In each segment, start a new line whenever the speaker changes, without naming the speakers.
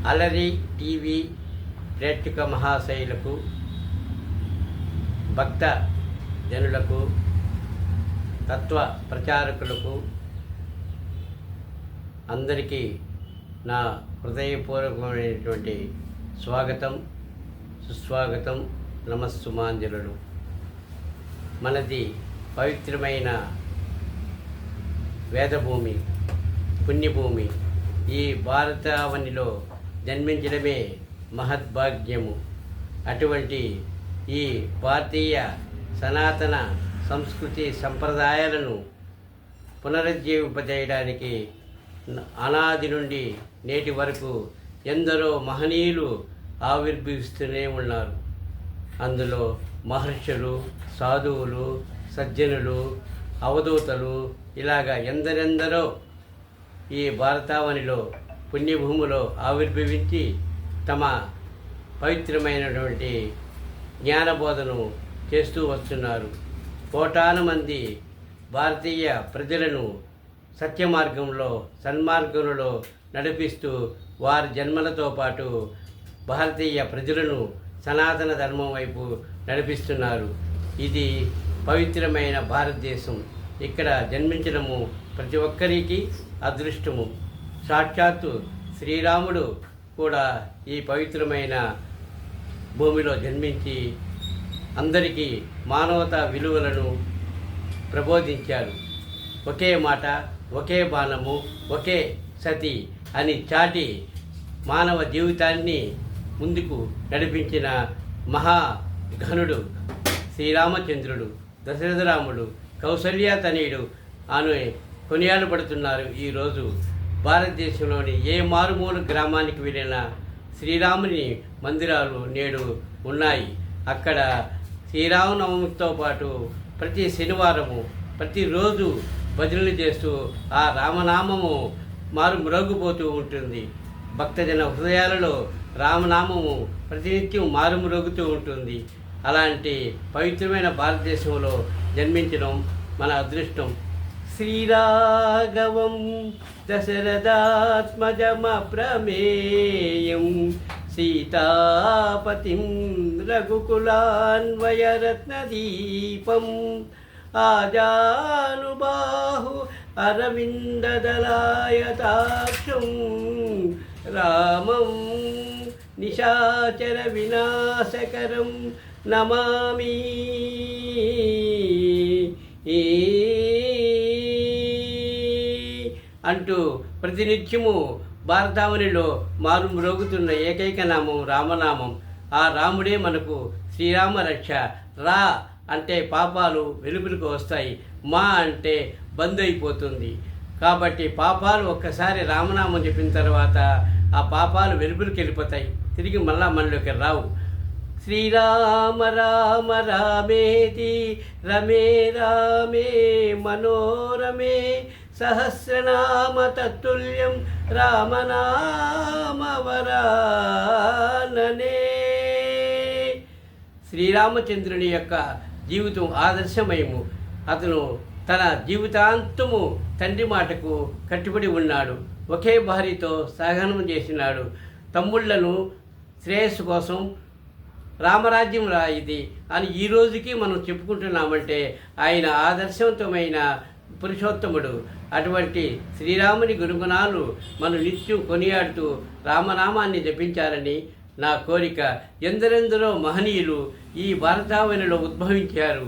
అలరి టీవీ ప్రేక్షక మహాశైలకు, భక్త జనులకు, తత్వ ప్రచారకులకు అందరికీ నా హృదయపూర్వకమైనటువంటి స్వాగతం, సుస్వాగతం, నమస్సుమాంజలులు. మనది పవిత్రమైన వేదభూమి, పుణ్యభూమి. ఈ భారతావనిలో జన్మించడమే మహద్భాగ్యము. అటువంటి ఈ భారతీయ సనాతన సంస్కృతి సంప్రదాయాలను పునరుజ్జీవింపజేయడానికి అనాది నుండి నేటి వరకు ఎందరో మహనీయులు ఆవిర్భవిస్తూనే ఉన్నారు. అందులో మహర్షులు, సాధువులు, సజ్జనులు, అవధూతలు, ఇలాగా ఎందరెందరో ఈ భారతావనిలో పుణ్యభూమిలో ఆవిర్భవించి తమ పవిత్రమైనటువంటి జ్ఞానబోధను చేస్తూ వస్తున్నారు. కోటాను మంది భారతీయ ప్రజలను సత్య మార్గంలో, సన్మార్గంలో నడిపిస్తూ వారి జన్మలతో పాటు భారతీయ ప్రజలను సనాతన ధర్మం వైపు నడిపిస్తున్నారు. ఇది పవిత్రమైన భారతదేశం. ఇక్కడ జన్మించడము ప్రతి ఒక్కరికి అదృష్టము. సాక్షాత్తు శ్రీరాముడు కూడా ఈ పవిత్రమైన భూమిలో జన్మించి అందరికీ మానవతా విలువలను ప్రబోధించారు. ఒకే మాట, ఒకే బాణము, ఒకే సతి అని చాటి మానవ జీవితాన్ని ముందుకు నడిపించిన మహాఘనుడు శ్రీరామచంద్రుడు, దశరథరాముడు, కౌసల్యాతనయుడు అని కొనియాడబడుతున్నారు. ఈరోజు భారతదేశంలోని ఏ మారుమూల గ్రామానికి వెళ్ళినా శ్రీరాముని మందిరాలు నేడు ఉన్నాయి. అక్కడ శ్రీరామనవమితో పాటు ప్రతి శనివారము, ప్రతిరోజు భజనలు చేస్తూ ఆ రామనామము మారుమ్రోగిపోతూ ఉంటుంది. భక్తజన హృదయాలలో రామనామము ప్రతినిత్యం మారుమ్రోగుతూ ఉంటుంది. అలాంటి పవిత్రమైన భారతదేశంలో జన్మించడం మన అదృష్టం. శ్రీరాఘవం దశరథాత్మజమప్రమేయం సీతాపతిం రఘుకులాన్వయరత్నదీపం ఆజానుబాహు అరవిందదలాయతాక్షం రామం నిశాచర వినాశకరం నమామి. అంటూ ప్రతినిత్యము భారతావనిలో మారుమ్రోగుతున్న ఏకైక నామం రామనామం. ఆ రాముడే మనకు శ్రీరామ రక్ష. రా అంటే పాపాలు వెలుగులకు వస్తాయి, మా అంటే బంద్ అయిపోతుంది. కాబట్టి పాపాలు ఒక్కసారి రామనామం చెప్పిన తర్వాత ఆ పాపాలు వెలుగులకు వెళ్ళిపోతాయి, తిరిగి మళ్ళా మనలోకి రావు. శ్రీరామ రామ రామేతి రమే రామే మనోరమే సహస్రనామ తత్తుల్యం రామనామవరాననే. శ్రీరామచంద్రుని యొక్క జీవితం ఆదర్శమయము. అతను తన జీవితాంతము తండ్రి మాటకు కట్టుబడి ఉన్నాడు. ఒకే భార్యతో సహనం చేసినాడు. తమ్ముళ్లను శ్రేయస్సు కోసం రామరాజ్యం రా ఇది అని ఈ రోజుకి మనం చెప్పుకుంటున్నామంటే ఆయన ఆదర్శవంతమైన పురుషోత్తముడు. అటువంటి శ్రీరాముని గుణగుణాలు మనం నిత్యం కొనియాడుతూ రామనామాన్ని జపించాలని నా కోరిక. ఎందరెందరో మహనీయులు ఈ భారతావనిలో ఉద్భవించారు.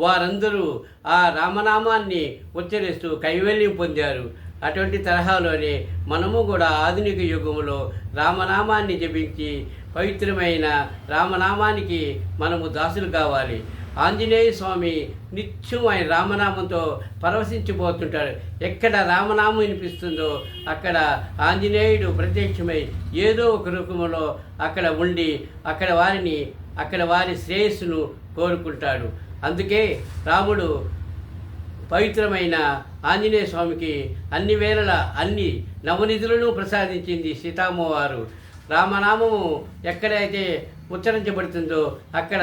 వారందరూ ఆ రామనామాన్ని ఉచ్చరిస్తూ కైవల్యం పొందారు. అటువంటి తరహాలోనే మనము కూడా ఆధునిక యుగంలో రామనామాన్ని జపించి పవిత్రమైన రామనామానికి మనము దాసులు కావాలి. ఆంజనేయ స్వామి నిత్యం ఆయన రామనామంతో పరవశించిపోతుంటాడు. ఎక్కడ రామనామం వినిపిస్తుందో అక్కడ ఆంజనేయుడు ప్రత్యక్షమై ఏదో ఒక రూపంలో అక్కడ ఉండి అక్కడ వారి శ్రేయస్సును కోరుకుంటాడు. అందుకే రాముడు పవిత్రమైన ఆంజనేయ స్వామికి అన్ని వేళలా అన్ని నవనిధులను ప్రసాదించింది సీతామ్మవారు. రామనామము ఎక్కడైతే ఉచ్చరించబడుతుందో అక్కడ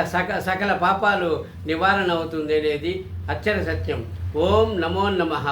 సకల పాపాలు నివారణ అవుతుంది అనేది అక్షర సత్యం. ఓం నమో నమః.